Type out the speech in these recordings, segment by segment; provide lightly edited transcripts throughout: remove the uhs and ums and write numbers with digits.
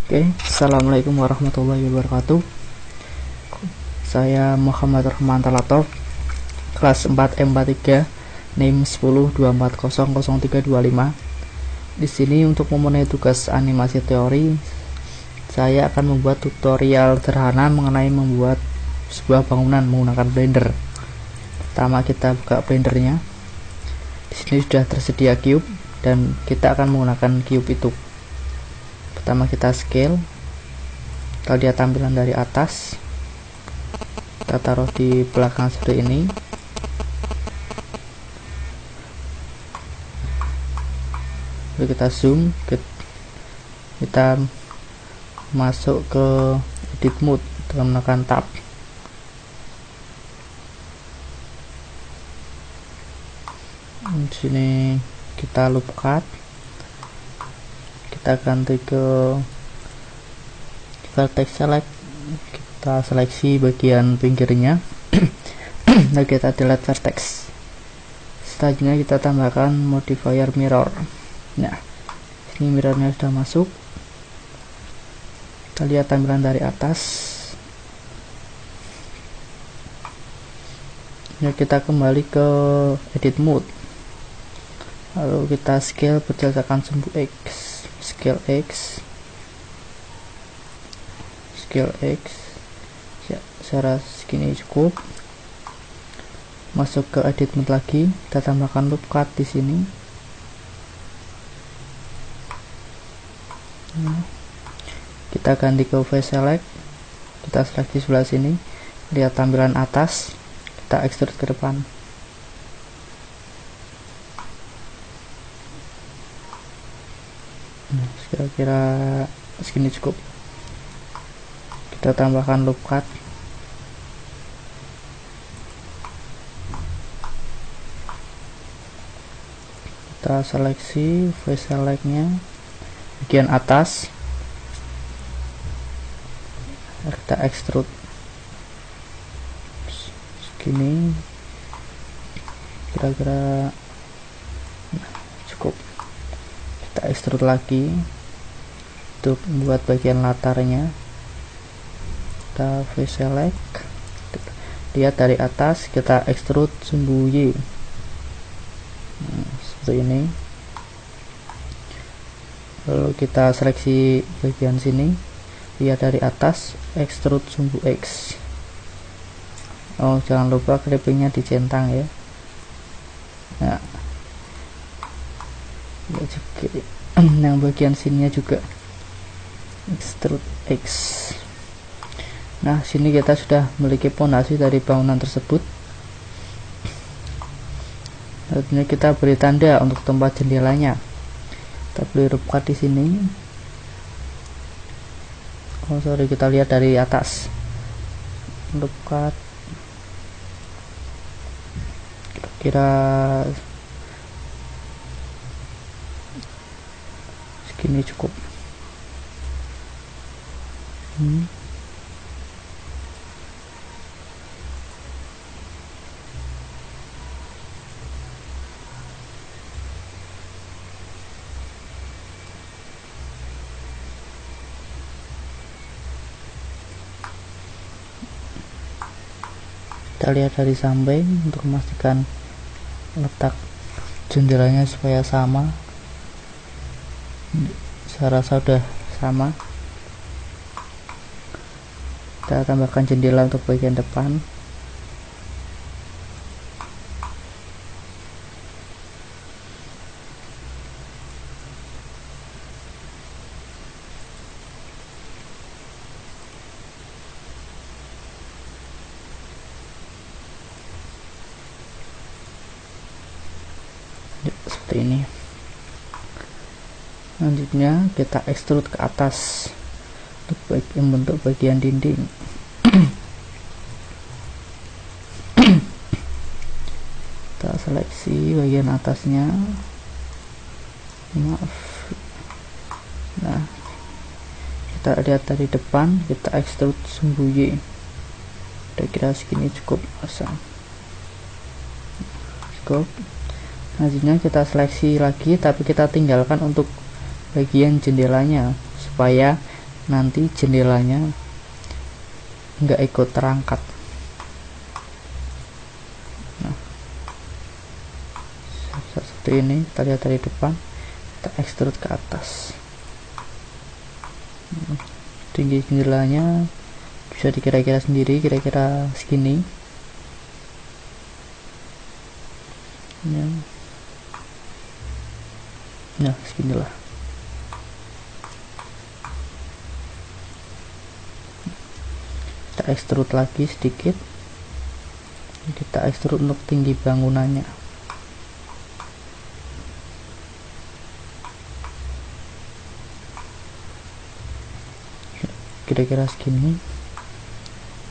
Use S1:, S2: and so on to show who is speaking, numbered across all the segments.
S1: Oke, assalamualaikum warahmatullahi wabarakatuh. Saya Muhammad Rahman Talator, kelas 4 M43, NIM 1024000325. Di sini untuk memenuhi tugas animasi teori, saya akan membuat tutorial sederhana mengenai membuat sebuah bangunan menggunakan Blender. Pertama kita buka Blendernya. Di sini sudah tersedia cube dan kita akan menggunakan cube itu. Pertama kita scale, kita lihat tampilan dari atas, kita taruh di belakang seperti ini. Lalu kita zoom, kita masuk ke edit mode dengan menekan tab. Di sini kita loop cut, kita ganti ke vertex select, kita seleksi bagian pinggirnya dan kita delete vertex. Selanjutnya kita tambahkan modifier mirror. Nah, ini mirrornya sudah masuk. Kita lihat tampilan dari atas. Ya, kita kembali ke edit mode, lalu kita scale berdasarkan sumbu X, scale X, ya, saya rasa segini cukup. Masuk ke edit mode lagi, kita tambahkan loop cut di sini. Kita ganti ke face select, kita seleksi sebelah sini, lihat tampilan atas, kita extrude ke depan. Kira-kira segini cukup. Kita tambahkan loop cut, kita seleksi face selectnya bagian atas, kita extrude segini, kira-kira cukup. Kita extrude lagi untuk membuat bagian latarnya, kita face select, lihat dari atas, kita extrude sumbu Y. Seperti ini. Lalu kita seleksi bagian sini, lihat dari atas, extrude sumbu X. Oh, jangan lupa clippingnya dicentang ya. Nah, ya juga, yang bagian sininya juga extrude X. Nah, sini kita sudah memiliki fondasi dari bangunan tersebut. Lalu kita beri tanda untuk tempat jendelanya. Kita beri loop cut di sini. Oh sorry, kita lihat dari atas. Loop cut. Kira segini cukup. Kita lihat dari samping untuk memastikan letak jendelanya supaya sama. Saya rasa sudah sama. Kita tambahkan jendela untuk bagian depan. Seperti ini. Selanjutnya kita extrude ke atas untuk membentuk bagian dinding. Kita seleksi bagian atasnya. Maaf. Nah, kita lihat dari depan, kita extrude sumbu Y. Kira-kira segini cukup. Cukup. Selanjutnya kita seleksi lagi, tapi kita tinggalkan untuk bagian jendelanya supaya nanti jendelanya nggak ikut terangkat. Nah, seperti ini kita lihat dari depan, kita extrude ke atas. Tinggi jendelanya bisa dikira-kira sendiri, kira-kira segini ya. Nah, seginilah. Kita extrude lagi sedikit, kita extrude untuk tinggi bangunannya. Kira-kira segini.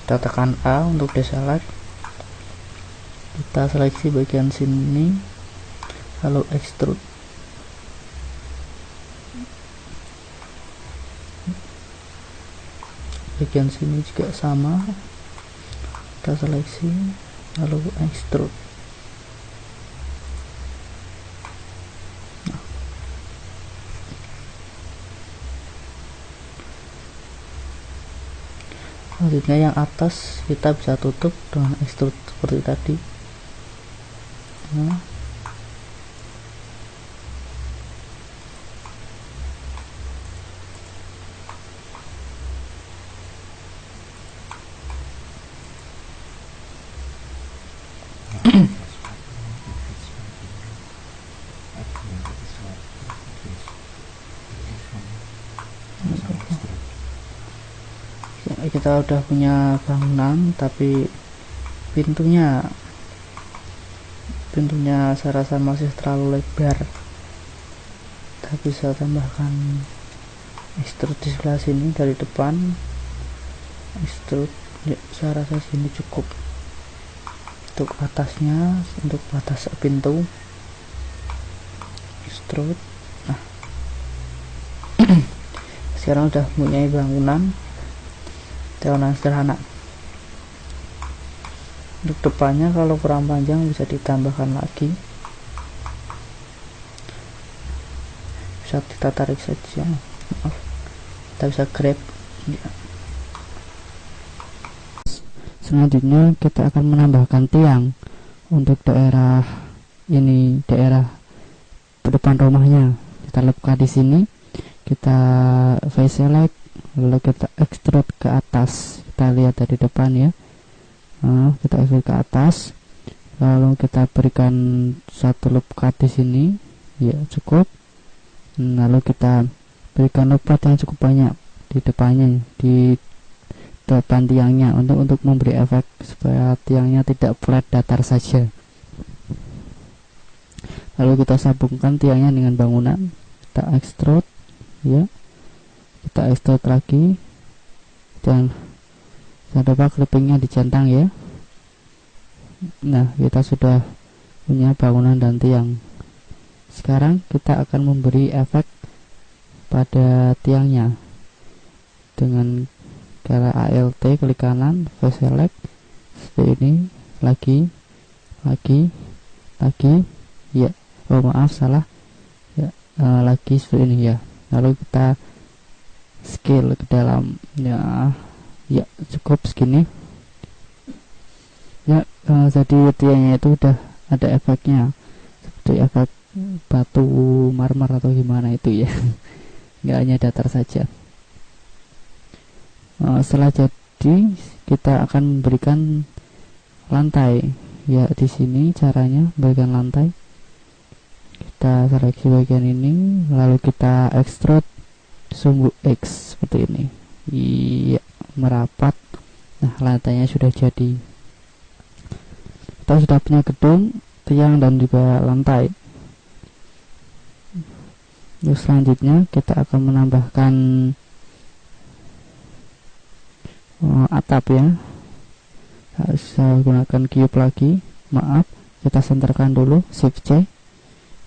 S1: Kita tekan A untuk deselect, kita seleksi bagian sini, lalu extrude. Bagian sini juga sama, kita seleksi lalu extrude. Selanjutnya yang atas kita bisa tutup dengan extrude seperti tadi. Nah, kita udah punya bangunan, tapi pintunya saya rasa masih terlalu lebar. Kita bisa tambahkan extrude di sebelah sini dari depan, extrude ya, saya rasa sini cukup untuk atasnya, untuk batas pintu. Extrude. Nah, sekarang udah punya bangunan sederhana. Untuk depannya kalau kurang panjang bisa ditambahkan lagi, bisa kita tarik saja. Maaf, kita bisa grab ya. Selanjutnya kita akan menambahkan tiang untuk daerah ini, daerah depan rumahnya. Kita letakkan di sini, kita face select, lalu kita extrude ke atas. Kita lihat dari depan ya. Nah, kita extrude ke atas, lalu kita berikan satu loop cut di sini ya, cukup. Lalu kita berikan loop cut yang cukup banyak di depannya, di depan tiangnya, untuk memberi efek supaya tiangnya tidak flat datar saja. Lalu kita sambungkan tiangnya dengan bangunan, kita extrude ya, kita extrude lagi, dan jangan lupa clippingnya dicentang ya. Nah, kita sudah punya bangunan dan tiang. Sekarang kita akan memberi efek pada tiangnya dengan cara ALT, klik kanan, face select seperti ini, lagi ya, oh maaf salah ya, lagi seperti ini ya. Lalu kita scale ke dalam ya, cukup segini ya. Jadi tiangnya itu udah ada efeknya, seperti efek batu marmer atau gimana itu ya. Nggak hanya datar saja. Setelah jadi, kita akan memberikan lantai ya. Di sini caranya memberikan lantai, kita seleksi bagian ini, lalu kita extrude sumbu X seperti ini iya, merapat. Nah, lantainya sudah jadi. Kita sudah punya gedung, tiang, dan juga lantai. Terus selanjutnya kita akan menambahkan atap ya. Saya gunakan cube lagi, maaf, kita senterkan dulu, shift C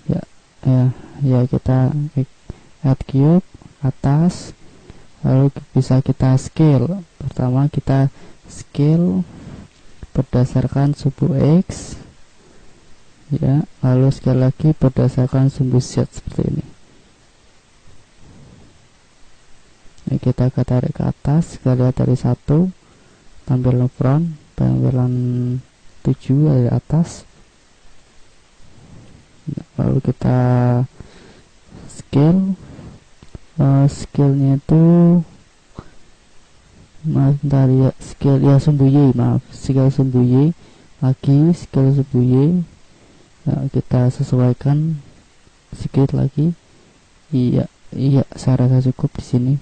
S1: ya, kita add cube atas, lalu bisa kita scale. Pertama kita scale berdasarkan sumbu X ya, lalu scale lagi berdasarkan sumbu Z seperti ini Ini kita tarik ke atas, kita lihat dari 1 tampilan front, tampilan 7 dari atas. Lalu kita scale, scale-nya itu bentar ya, scale ya sembunyi, scale sembunyi lagi, scale sembunyi. Nah, kita sesuaikan sedikit lagi. Iya, saya rasa cukup di sini.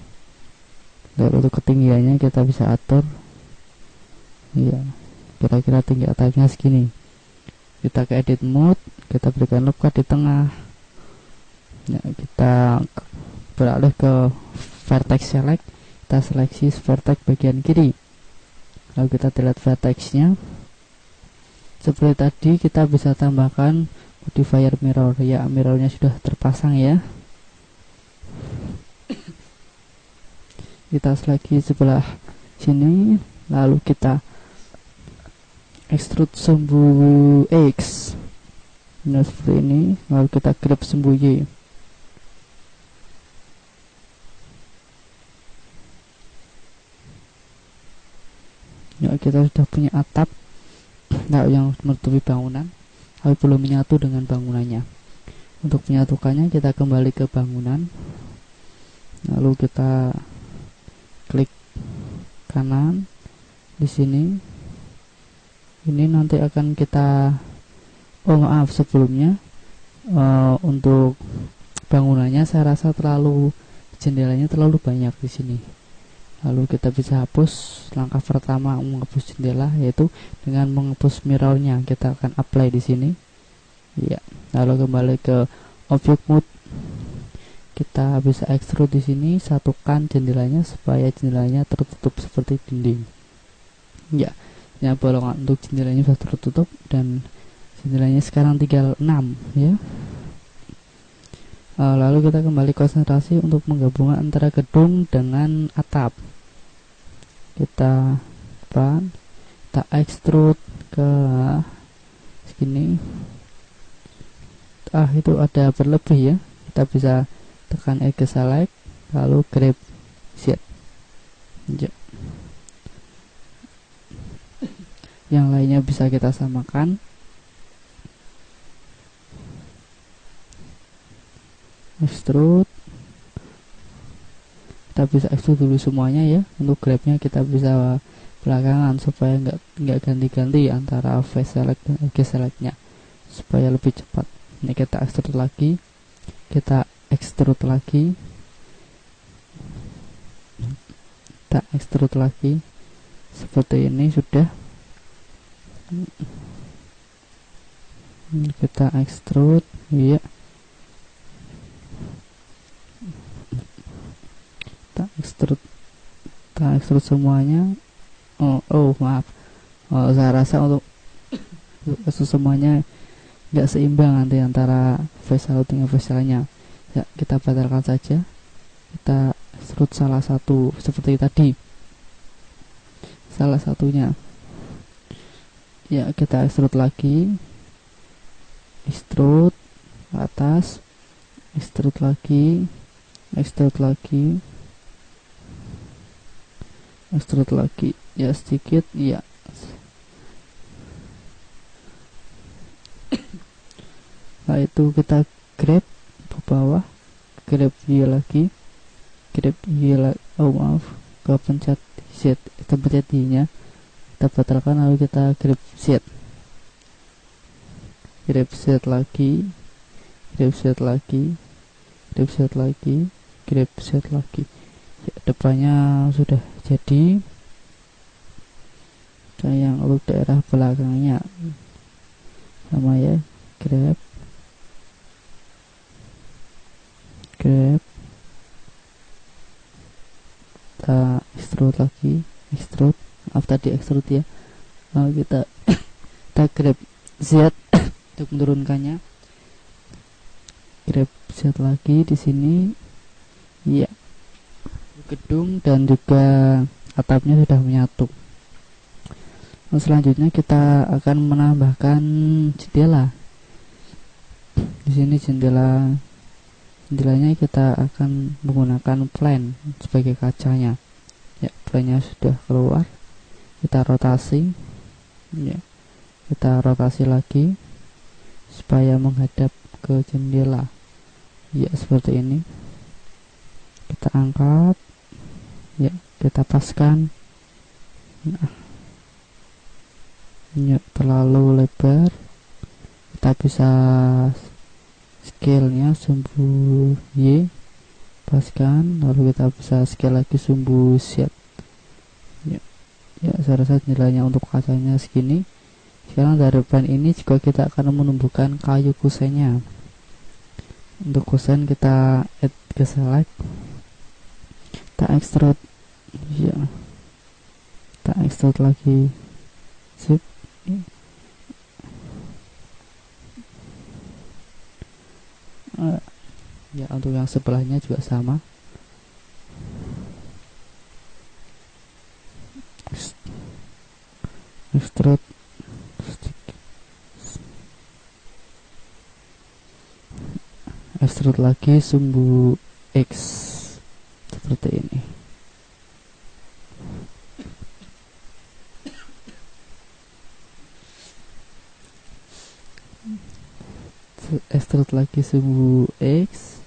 S1: Dan untuk ketinggiannya kita bisa atur. Iya, kira-kira tinggi atapnya segini. Kita ke edit mode, kita berikan loop cut di tengah. Ya, kita beralih ke vertex select, kita seleksi vertex bagian kiri. Lalu kita delete vertexnya. Seperti tadi kita bisa tambahkan modifier mirror. Ya, mirrornya sudah terpasang ya. Kita selagi sebelah sini, lalu kita extrude sumbu X. Nah, seperti ini, lalu kita grab sumbu Y. Ya, kita sudah punya atap yang menutupi bangunan, tapi belum menyatu dengan bangunannya. Untuk menyatukannya kita kembali ke bangunan, lalu kita klik kanan di sini. Ini nanti akan kita sebelumnya untuk bangunannya saya rasa jendelanya terlalu banyak di sini. Lalu kita bisa hapus. Langkah pertama menghapus jendela yaitu dengan menghapus mirrornya. Kita akan apply di sini. Ya, lalu kembali ke object mode. Kita bisa extrude di sini, satukan jendelanya supaya jendelanya tertutup seperti dinding. Ya, bolongan untuk jendelanya sudah tertutup dan jendelanya sekarang tinggal 6 ya. Lalu kita kembali konsentrasi untuk menggabungkan antara gedung dengan atap. Kita extrude ke sini. Itu ada berlebih ya. Kita bisa tekan E ke select, lalu grab Z. Ya. Yang lainnya bisa kita samakan. Extrude, kita bisa extrude dulu semuanya ya. Untuk grabnya kita bisa belakangan supaya nggak ganti-ganti antara face select dan edge selectnya supaya lebih cepat. Ini kita extrude lagi, kita extrude lagi, kita extrude lagi seperti ini sudah. Kita extrude ya. Kita extrude semuanya. Maaf, saya rasa untuk semuanya nggak seimbang nanti antara facial dengan facialnya. Ya, kita batalkan saja. Kita extrude salah satu seperti tadi, salah satunya. Ya, kita extrude lagi, extrude atas, extrude lagi, extrude lagi, extrude lagi ya sedikit ya. Nah, itu kita grab ke bawah, grab Y lagi, grab Y lagi. Ke pencet Z, kita pencet Y nya, kita batalkan, lalu kita grab Z, grab Z lagi, grab Z lagi, grab Z lagi, grab Z lagi. Ya, depannya sudah jadi. Yang untuk daerah belakangnya sama ya, grab, kita extrude lagi, extrude, tadi extrude ya. Lalu kita grab Z untuk menurunkannya, grab Z lagi di sini ya. Gedung dan juga atapnya sudah menyatu. Selanjutnya kita akan menambahkan jendela. Di sini jendela jendelanya kita akan menggunakan plan sebagai kacanya. Ya, plannya sudah keluar, kita rotasi. Ya, kita rotasi lagi supaya menghadap ke jendela. Ya, seperti ini. Kita angkat. Ya, kita paskan. Nah, ya, terlalu lebar. Kita bisa scale-nya sumbu Y, paskan, lalu kita bisa scale lagi sumbu Z. Ya, saya rasa nilainya untuk kacanya segini. Sekarang dari plan ini juga kita akan menumbuhkan kayu kusennya. Untuk kusen kita add ke select, kita extrude. Ya, kita extrude lagi, zip. Ya, untuk yang sebelahnya juga sama. Extrude, extrude lagi sumbu X seperti ini. Extrude lagi sumbu X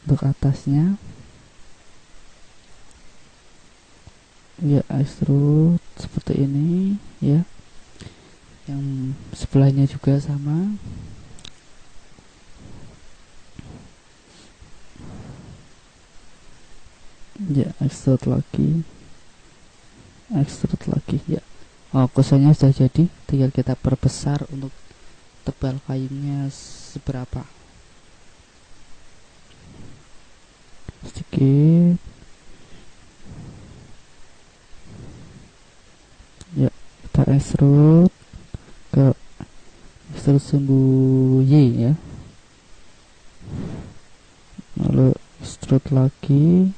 S1: untuk atasnya. Ya, extrude seperti ini ya. Yang sebelahnya juga sama. Ya, extrude lagi ya. Kusennya sudah jadi, tinggal kita perbesar untuk tebal kayunya seberapa, sedikit. Ya, kita extrude sumbu Y ya, lalu extrude lagi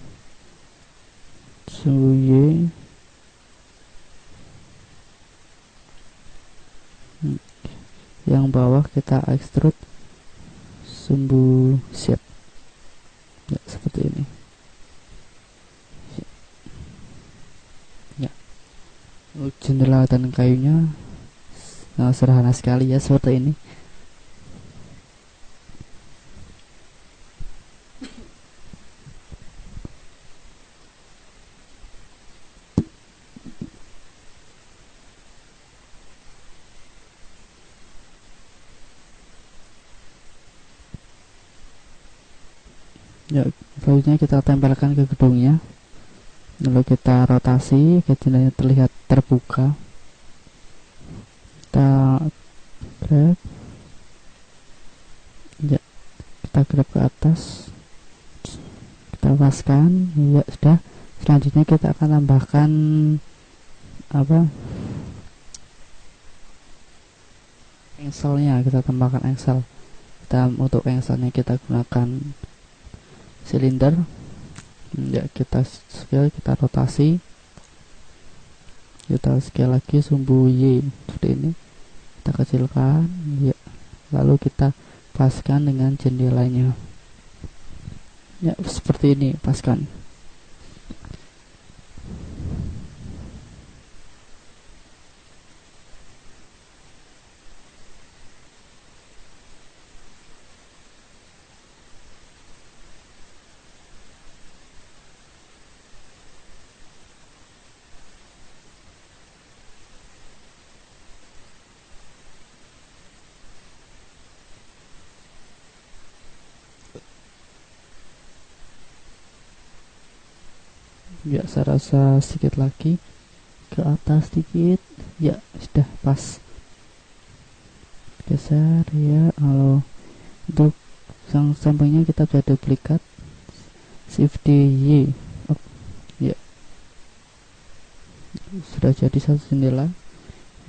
S1: sumbu Y. Yang bawah kita extrude sumbu Z. Ya, seperti ini. Ya, jendela dan kayunya sederhana sekali ya, seperti ini. Ya, selanjutnya kita tempelkan ke gedungnya, lalu kita rotasi, jendelanya terlihat terbuka. Kita grab, ya, kita grab ke atas, kita paskan. Ya, sudah. Selanjutnya kita akan tambahkan engselnya. Kita tambahkan engsel. Untuk engselnya kita gunakan silinder. Ya, kita scale, kita rotasi, kita scale lagi sumbu Y seperti ini, kita kecilkan ya, lalu kita paskan dengan jendelanya. Ya, seperti ini, paskan. Ya, saya rasa sedikit lagi ke atas sedikit. Ya, sudah pas. Geser ya. Kalau untuk yang sampingnya kita bisa duplikat, shift Y. Ya, sudah jadi satu jendela.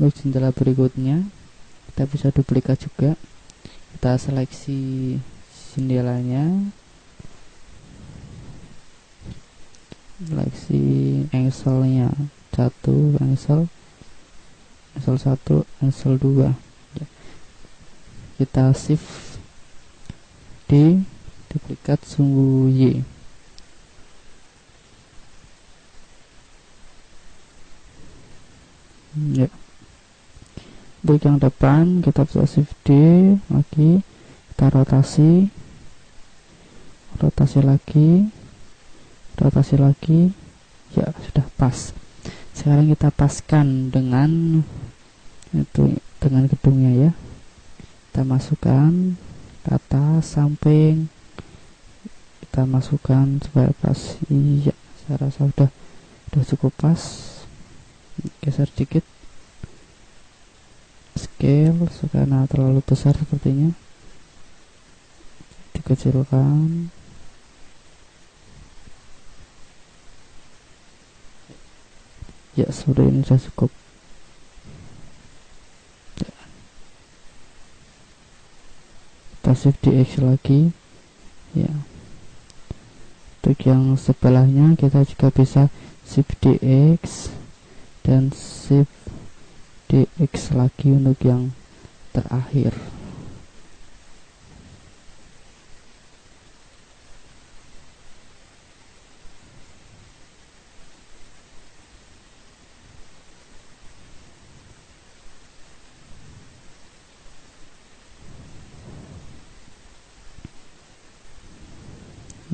S1: Untuk jendela berikutnya kita bisa duplikat juga. Kita seleksi jendelanya, seleksi engselnya, satu engsel 1, engsel 2. Kita shift D duplikat sumbu Y. Ya, untuk yang depan kita bisa shift D lagi, kita rotasi lagi, ya sudah pas. Sekarang kita paskan dengan gedungnya ya, kita masukkan ke atas, samping, kita masukkan supaya pas. Iya, saya rasa udah cukup pas. Geser dikit scale karena terlalu besar sepertinya, dikecilkan. Ya, sudah, ini sudah cukup. Ya. Kita shift DX lagi ya. Untuk yang sebelahnya kita juga bisa shift DX dan shift DX lagi untuk yang terakhir.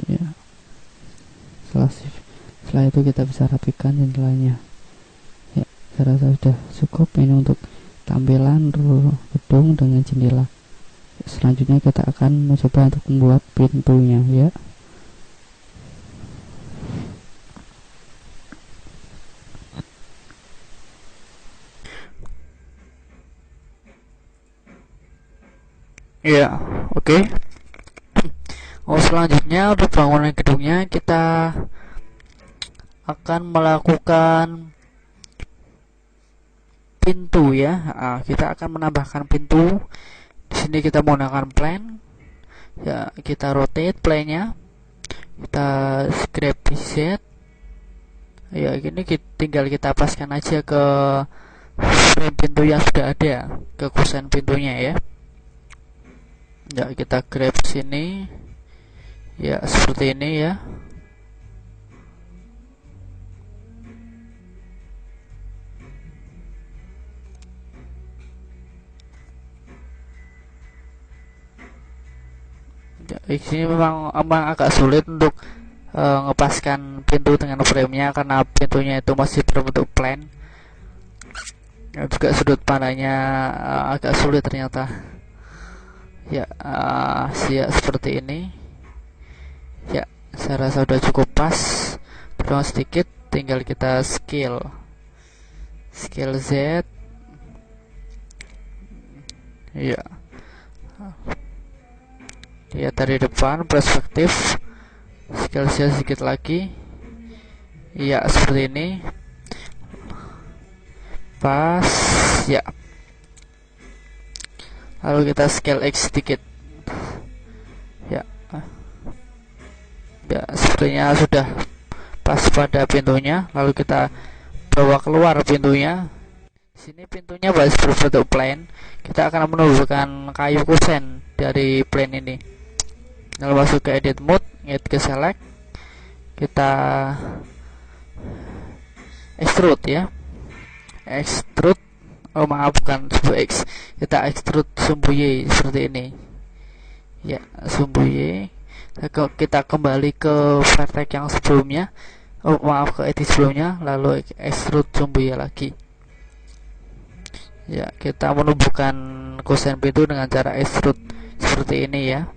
S1: Ya, setelah itu kita bisa rapikan jendelanya. Ya, saya rasa sudah cukup ini untuk tampilan gedung dengan jendela. Selanjutnya kita akan mencoba untuk membuat pintunya ya. Ya, oke. Selanjutnya untuk bangunan gedungnya kita akan melakukan pintu ya. Kita akan menambahkan pintu. Di sini kita menggunakan plane. Ya, kita rotate plane-nya. Kita grab Z. Ya, gini tinggal kita paskan aja ke frame pintu yang sudah ada, ke kusen pintunya ya. Ya, kita grab sini. Ya, seperti ini ya. Ya, ini memang agak sulit untuk ngepaskan pintu dengan frame-nya karena pintunya itu masih berbentuk plan. Ya, juga sudut pandangnya agak sulit ternyata. Ya, seperti ini. Ya, saya rasa sudah cukup pas. Kurang sedikit, tinggal kita scale Z. Ya. Ya, dari depan perspektif, scale Z sedikit lagi. Ya, seperti ini. Pas. Ya. Lalu kita scale X sedikit. Ya. Ya, sepertinya sudah pas pada pintunya. Lalu kita bawa keluar pintunya. Sini pintunya masih berbentuk plane. Kita akan menumbuhkan kayu kusen dari plane ini. Lalu masuk ke edit mode, ke select, kita extrude ya. Extrude, bukan sumbu X, kita extrude sumbu Y seperti ini. Ya, sumbu Y. Kita kembali ke vertex yang sebelumnya. Ke edit sebelumnya, lalu extrude sumbu Y lagi. Ya, kita menumbuhkan kusen pintu dengan cara extrude seperti ini ya.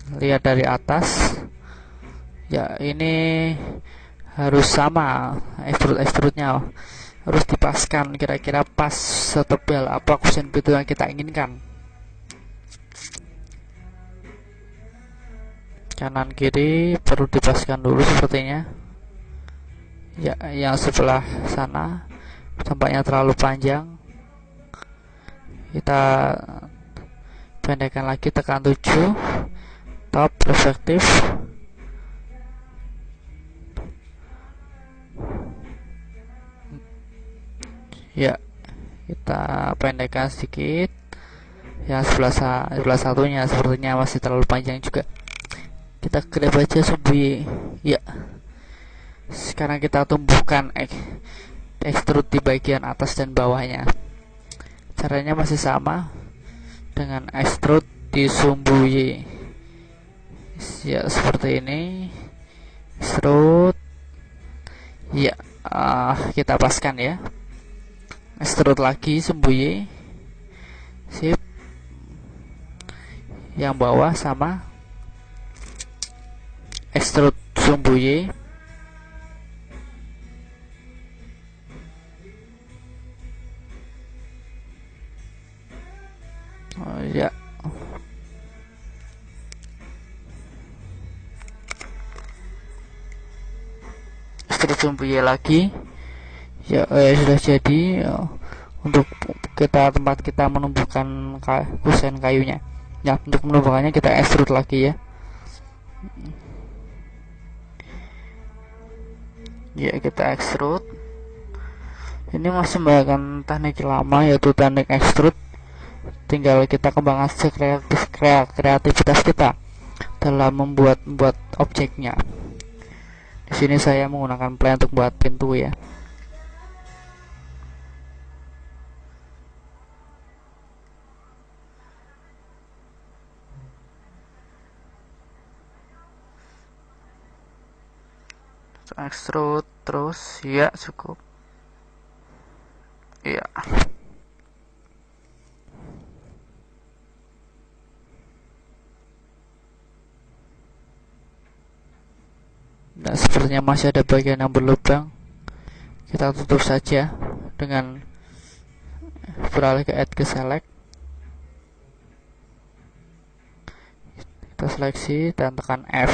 S1: Lihat dari atas. Ya, ini harus sama extrude-nya harus dipaskan kira-kira pas setebal apa kusen pintu yang kita inginkan. Kanan kiri perlu dipaskan dulu sepertinya. Ya, yang sebelah sana tampaknya terlalu panjang. Kita pendekkan lagi, tekan 7, top perspektif. Ya, kita pendekkan sedikit. yang sebelah satunya sepertinya masih terlalu panjang juga. Kita grab aja sumbu ya. Sekarang kita tumbuhkan extrude di bagian atas dan bawahnya. Caranya masih sama dengan extrude di sumbu Y ya, seperti ini. Extrude ya, kita paskan ya. Extrude lagi sumbu Y, sip. Yang bawah sama extrude sumbu Y. Oh ya, extrude sumbu Y lagi ya. Sudah jadi ya, untuk tempat kita menumbuhkan kusen kayunya ya. Untuk menumbuhkannya kita extrude lagi ya. Ya, kita extrude. Ini masih menggunakan teknik lama, yaitu teknik extrude. Tinggal kita kembangkan kreativitas kita dalam membuat objeknya. Di sini saya menggunakan plan untuk buat pintu ya. Extrude terus ya, cukup ya. Nah, sepertinya masih ada bagian yang berlubang. Kita tutup saja dengan beralih ke add ke select. Kita seleksi dan tekan F.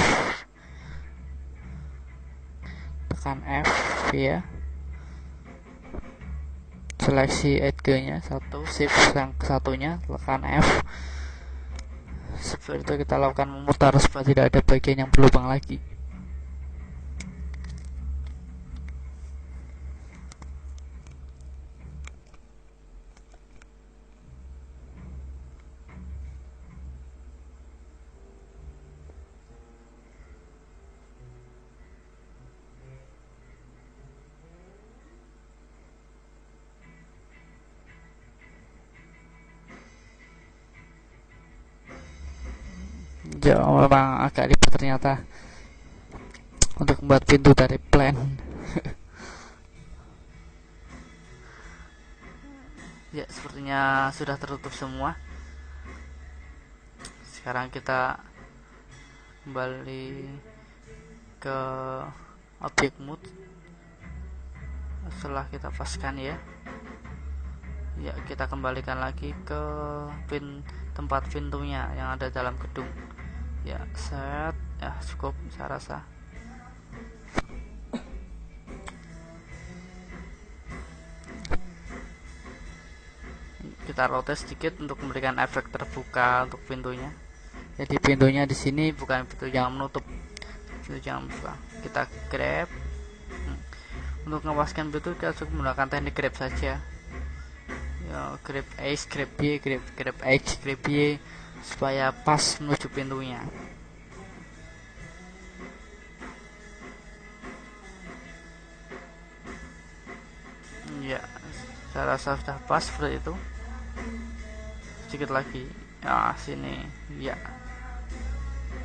S1: Tekan F ya. Seleksi edge nya satu, shift yang satunya, tekan F. Seperti itu kita lakukan memutar supaya tidak ada bagian yang berlubang lagi. Ya, memang agak ribet ternyata untuk membuat pintu dari plan. Ya, sepertinya sudah tertutup semua. Sekarang kita kembali ke objek mode setelah kita paskan ya. Ya, kita kembalikan lagi ke tempat pintunya yang ada dalam gedung ya. Set ya, cukup saya rasa. Kita rotate sedikit untuk memberikan efek terbuka untuk pintunya. Jadi pintunya di sini bukan pintu yang menutup, pintu yang buka. Kita grab. Untuk ngepaskan pintu kita cukup menggunakan teknik grab saja ya. Grab X, grab Y, grab X, grab Y, supaya pas menuju pintunya. Ya, saya rasa sudah pas seperti itu. Sedikit lagi ya, sini ya.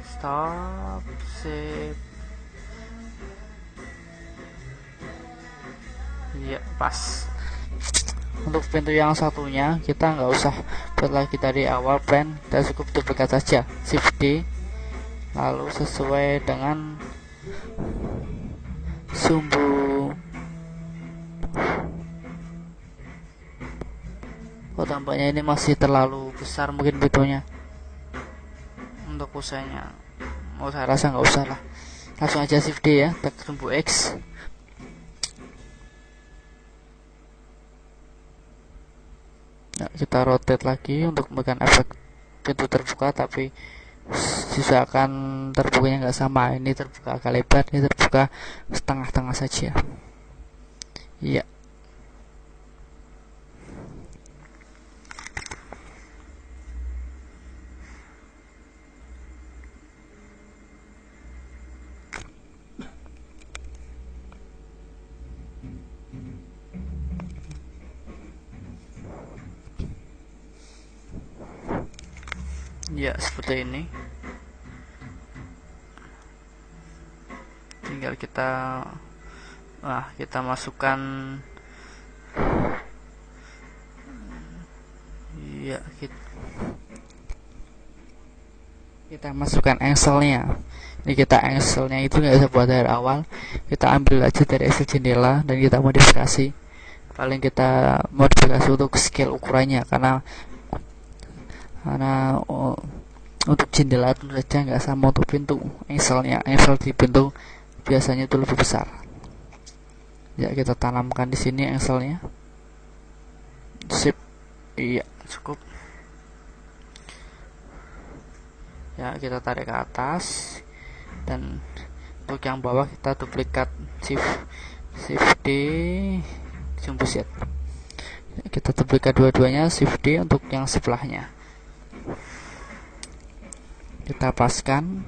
S1: Stop, save ya, pas. Untuk pintu yang satunya kita nggak usah buat lagi dari awal plan, kita cukup duplikat saja, shift D, lalu sesuai dengan sumbu. Oh, tampaknya ini masih terlalu besar mungkin pintunya untuk usahanya. Oh, saya rasa nggak usah lah, langsung aja shift D ya, tekan sumbu X. Nah, kita rotate lagi untuk memberikan efek pintu terbuka, tapi sisakan terbukanya nggak sama. Ini terbuka agak lebar, ini terbuka setengah-tengah saja. Iya. Ya, seperti ini. Tinggal kita masukkan, ya, kita masukkan engselnya. Ini kita engselnya itu nggak usah buat dari awal, kita ambil aja dari Excel jendela dan kita modifikasi. Paling kita modifikasi untuk scale ukurannya, karena untuk jendela tentu saja nggak sama untuk pintu. Engsel di pintu biasanya itu lebih besar. Ya, kita tanamkan di sini engselnya. Sip. Iya, cukup. Ya, kita tarik ke atas, dan untuk yang bawah kita duplikat shift D, jumbo set. Kita duplikat dua-duanya, shift D untuk yang sebelahnya. Kita paskan.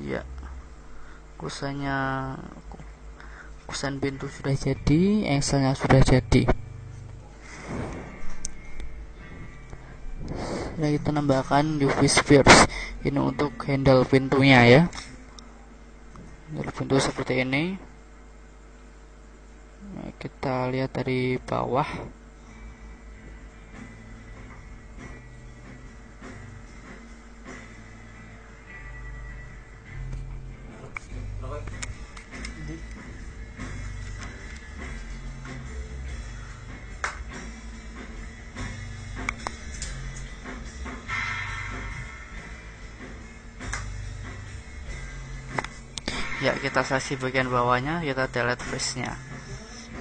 S1: Ya, kusen pintu sudah jadi, engselnya sudah jadi. Nah, kita tambahkan UV spheres ini untuk handle pintunya ya. Handle pintu seperti ini. Nah, kita lihat dari bawah. Ya, kita seleksi bagian bawahnya, kita delete face nya.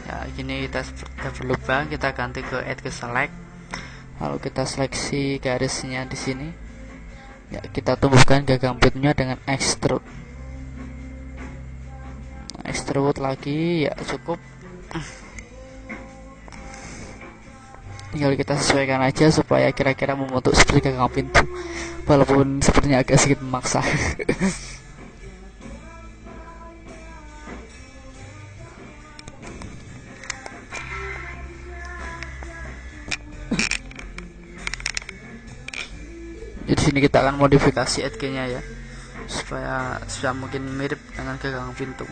S1: Ya, gini kita berlubang, kita ganti ke add ke select, lalu kita seleksi garisnya di sini. Ya, kita tumbuhkan gagang pintunya dengan extrude lagi. Ya, cukup. Tinggal kita sesuaikan aja supaya kira-kira membentuk seperti gagang pintu, walaupun sepertinya agak sedikit memaksa. Di sini kita akan modifikasi edge-nya ya, supaya mungkin mirip dengan gagang pintu.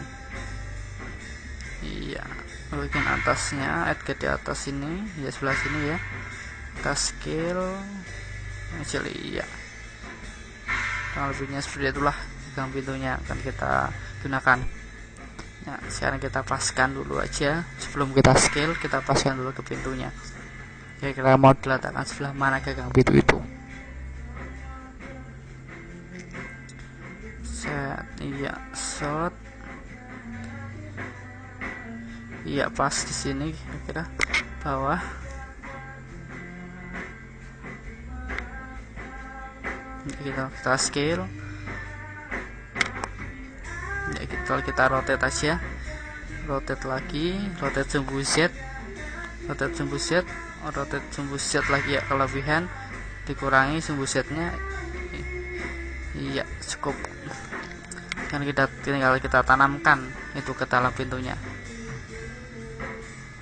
S1: Iya, bagian atasnya edge di atas ini ya, sebelah sini ya. Kita scale kecil, iya. Kurang lebihnya seperti itulah gagang pintunya akan kita gunakan. Nah, sekarang kita paskan dulu aja. Sebelum kita scale, kita paskan dulu ke pintunya. Kira-kira mau diletakkan sebelah mana gagang pintu itu. Iya, shot. Iya, pas di sini kira-kira bawah. Kita scale. Ya, kita rotate aja. Rotate lagi, rotate jumbo Z. Rotate jumbo Z lagi ya, kelebihan dikurangi jumbo Z-nya. Iya, cukup. Kan tinggal kita tanamkan itu ke dalam pintunya.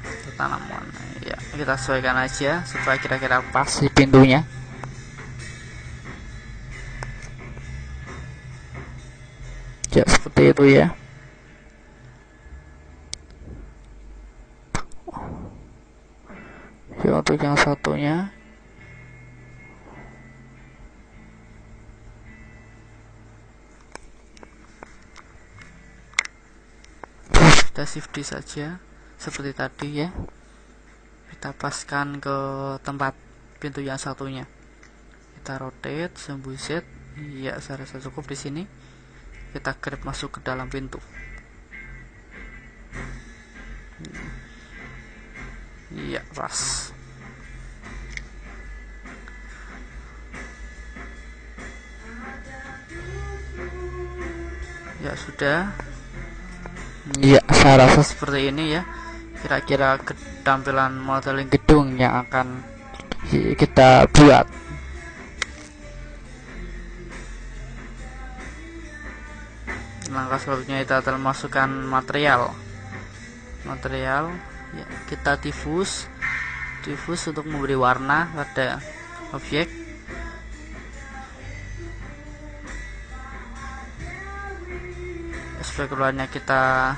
S1: Kita tanamkan. Ya, kita sesuaikan aja supaya kira-kira pas di pintunya. Ya, seperti itu ya. Ya, untuk yang satunya kita shift D saja seperti tadi ya. Kita paskan ke tempat pintu yang satunya. Kita rotate, jumbo Z. Iya, saya rasa cukup di sini. Kita grab masuk ke dalam pintu. Iya, pas. Ya sudah. Iya, saya rasa seperti ini ya. Kira-kira tampilan modeling gedung yang akan kita buat. Langkah selanjutnya kita telah masukkan material ya, kita diffuse untuk memberi warna pada objek. Spekulanya kita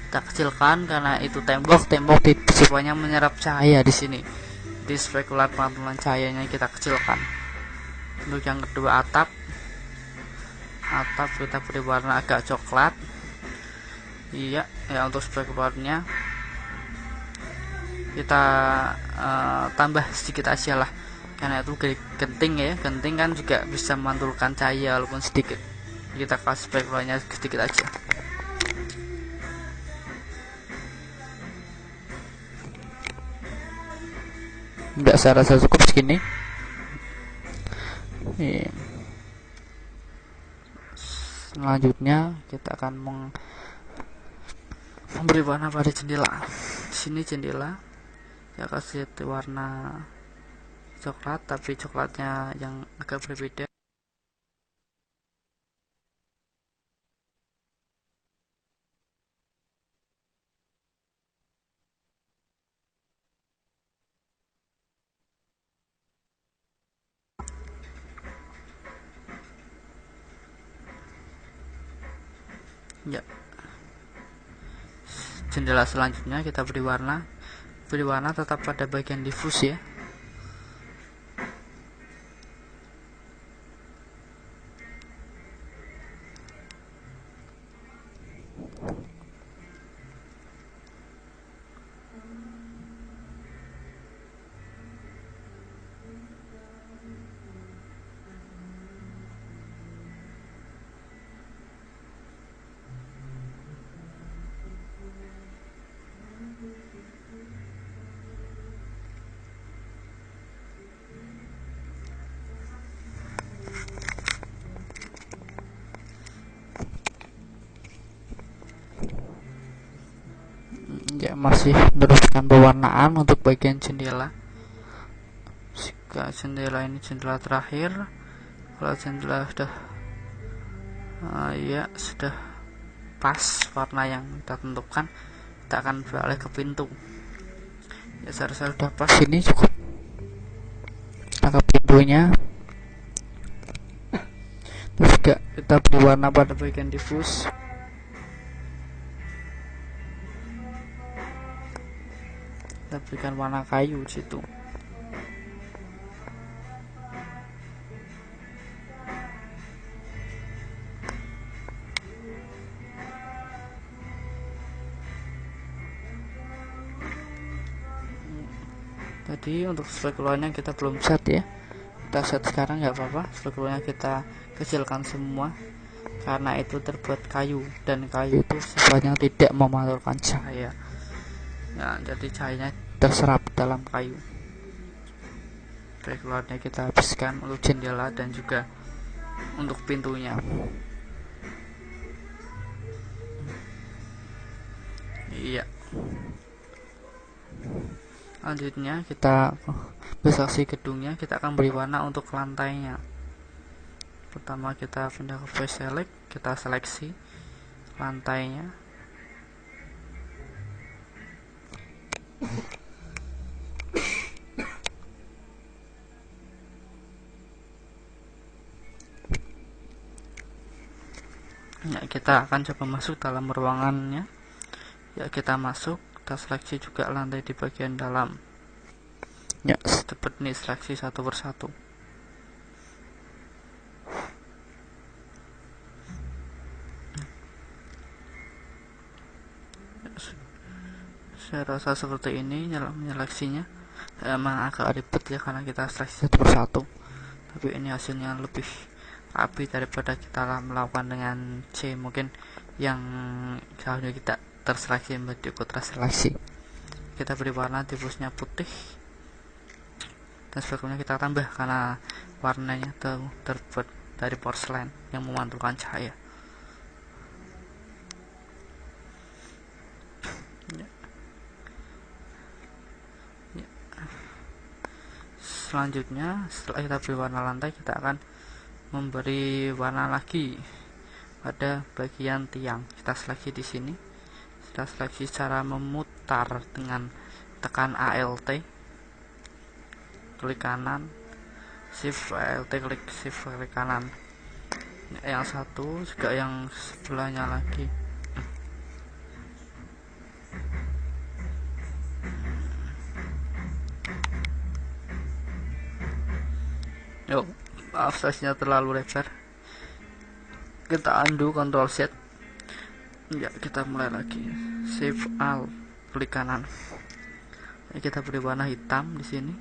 S1: kecilkan karena itu tembok di sifatnya menyerap cahaya di sini. Di spekulat pantulan cahayanya kita kecilkan. Untuk yang kedua atap kita beri warna agak coklat. Iya ya, untuk spekulatnya kita tambah sedikit aja lah, karena itu genting ya, genting kan juga bisa memantulkan cahaya walaupun sedikit. Kita kasih spekulatnya sedikit aja. Enggak, saya rasa cukup segini. Selanjutnya kita akan memberi warna pada jendela. Di sini jendela ya kasih warna coklat, tapi coklatnya yang agak berbeda. Ya, jendela selanjutnya kita beri warna tetap pada bagian diffuse ya. Ya, masih meneruskan pewarnaan untuk bagian jendela. Jika jendela ini jendela terakhir, kalau jendela sudah ya sudah pas warna yang kita tentukan, kita akan beralih ke pintu. Ya, saya rasa sudah pas, ini cukup. Angka pintunya terus juga kita beri warna pada bagian diffuse. Kita berikan warna kayu di situ. Tadi untuk spekulannya kita belum set ya, kita set sekarang nggak apa-apa. Spekulannya kita kecilkan semua karena itu terbuat kayu, dan kayu itu sifatnya tidak memantulkan cahaya. Nah, jadi cahayanya terserap dalam kayu. Spekulannya kita habiskan untuk jendela dan juga untuk pintunya. Iya. Selanjutnya kita besaksi gedungnya, kita akan beri warna untuk lantainya. Pertama kita pindah ke voice select, kita seleksi lantainya. Ya, kita akan coba masuk dalam ruangannya. Ya, kita masuk, kita seleksi juga lantai di bagian dalam. Ya, seperti ini, seleksi satu persatu. Saya rasa seperti ini menyeleksinya. Emang agak ribet ya karena kita seleksi satu persatu, tapi ini hasilnya lebih rapi daripada kita melakukan dengan C mungkin yang seharusnya kita terseleksi menjadi ikut terseleksi. Kita beri warna diffuse-nya putih, dan sebagainya kita tambah karena warnanya terbuat dari porselen yang memantulkan cahaya. Selanjutnya setelah kita beri warna lantai, kita akan memberi warna lagi pada bagian tiang. Kita seleksi di sini. Kita seleksi cara memutar dengan tekan ALT, klik kanan, shift ALT, klik shift, klik kanan. Yang satu juga yang sebelahnya lagi. Yuk, maaf size-nya terlalu lebar. Kita undo, Ctrl Z. Ya, kita mulai lagi. Shift Alt, klik kanan. Ya, kita beri warna hitam di sini.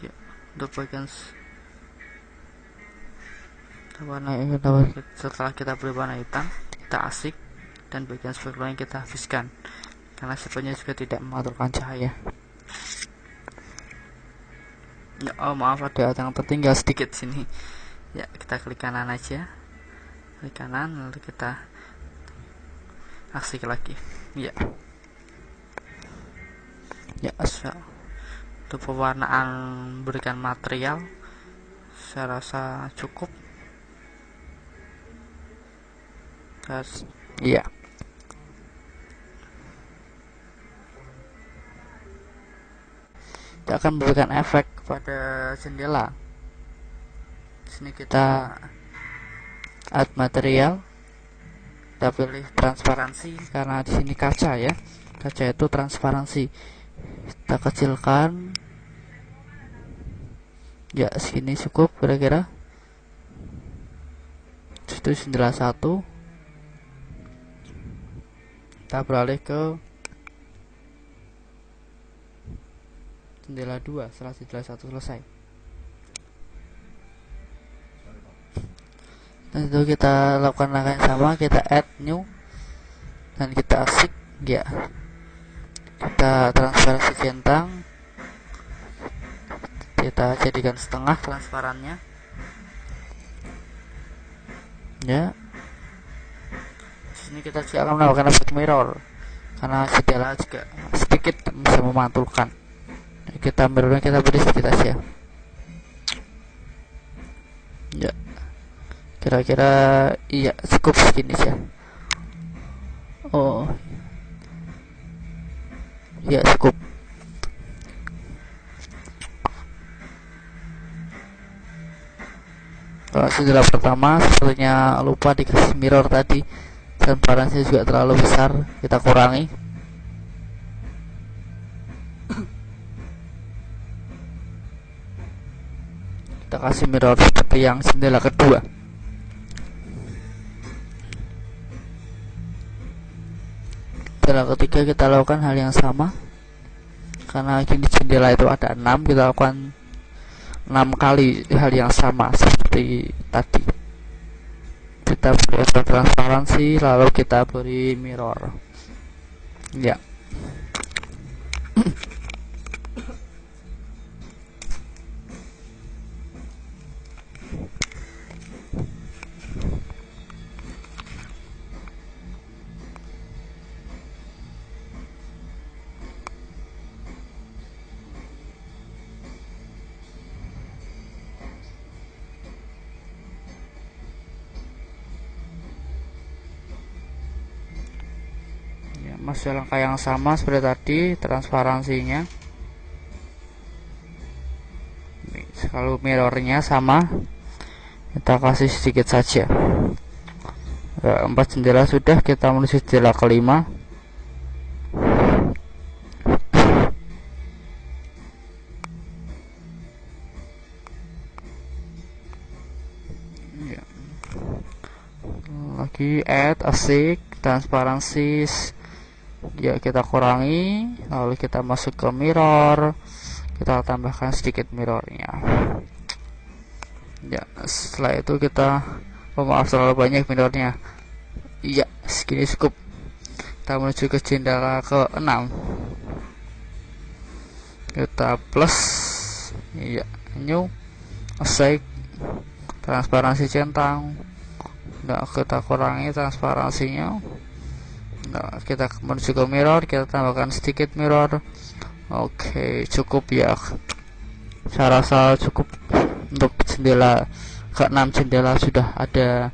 S1: Ya, untuk bagian setelah kita beri warna hitam, kita asik, dan bagian spekulasi kita habiskan karena sebenarnya juga tidak mengaturkan cahaya. Ya, oh maaf, ada yang tertinggal sedikit sini. Ya, kita klik kanan aja, klik kanan, lalu kita asik lagi. Ya, ya, untuk pewarnaan berikan material saya rasa cukup. Iya. Kita akan memberikan efek pada jendela. Di sini kita add material, kita pilih transparansi karena di sini kaca ya, kaca itu transparansi. Kita kecilkan, ya segini cukup kira-kira. Itu jendela 1. Kita beralih ke jendela 2 setelah jendela 1 selesai. Dan itu kita lakukan langkah yang sama, kita add new dan kita asik ya. Kita transparansi centang, kita jadikan setengah transparannya ya. Di sini kita juga akan melakukan efek mirror karena jendela juga sedikit bisa memantulkan. Kita mirrornya kita beri sedikit aja ya, kira-kira iya cukup segini ya. Oh ya cukup. Kalau jendela pertama sepertinya lupa dikasih mirror tadi, transparansinya juga terlalu besar, kita kurangi. Kita kasih mirror seperti yang jendela kedua. Jendela ketiga kita lakukan hal yang sama, karena di jendela itu ada 6, kita lakukan 6 kali hal yang sama seperti tadi. Kita beri efek transparansi, lalu kita beri mirror ya. Masih langkah yang sama seperti tadi, transparansinya. Kalau mirrornya sama, kita kasih sedikit saja. 4 jendela sudah, kita menuju jendela kelima. Lagi add, asik, transparansi ya kita kurangi, lalu kita masuk ke mirror, kita tambahkan sedikit mirrornya ya. Setelah itu kita, oh maaf terlalu banyak mirrornya ya, segini cukup. Kita menuju ke jendela ke-6, kita plus ya, new, asik, transparansi centang. Nah, kita kurangi transparansinya. Nah, kita menuju ke mirror, kita tambahkan sedikit mirror. Oke, cukup ya. Saya rasa cukup. Untuk jendela ke-6 jendela sudah ada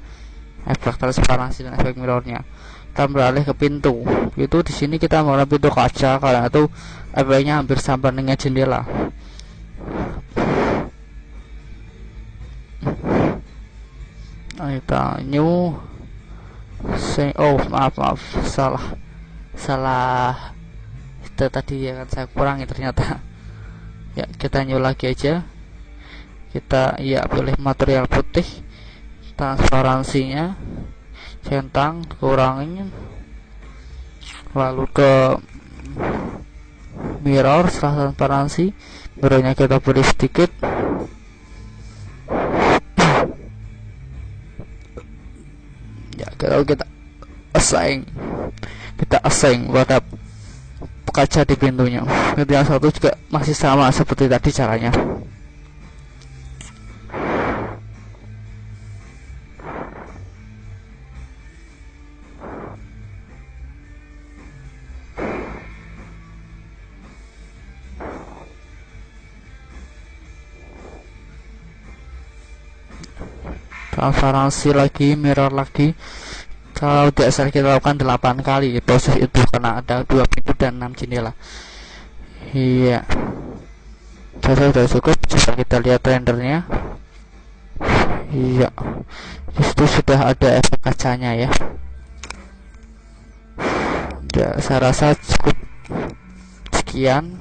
S1: efek transparansi dan efek mirrornya. Kita beralih ke pintu. Itu di sini kita menggunakan pintu kaca karena itu efeknya hampir sama dengan jendela. Kita maaf, salah itu tadi ya kan, saya kurangi ternyata. Ya, kita new lagi aja. Kita pilih material putih, transparansinya centang kurangin, lalu ke mirror. Setelah transparansi, mirrornya kita beri sedikit. Ya, kita assign pada kaca di pintunya. Yang satu juga masih sama seperti tadi caranya. Transparansi lagi, mirror lagi. Kalau tidak salah kita lakukan 8 kali proses itu karena ada 2 pintu dan 6 jendela. Iya, sudah cukup. Coba kita lihat rendernya. Iya, itu sudah ada efek kacanya ya. Ya, saya rasa cukup sekian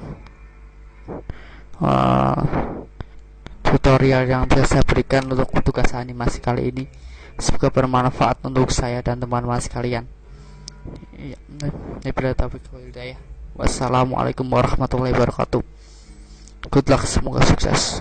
S1: tutorial yang bisa saya berikan untuk tugas animasi kali ini. Semoga bermanfaat untuk saya dan teman-teman sekalian. Wassalamualaikum warahmatullahi wabarakatuh. Good luck, semoga sukses.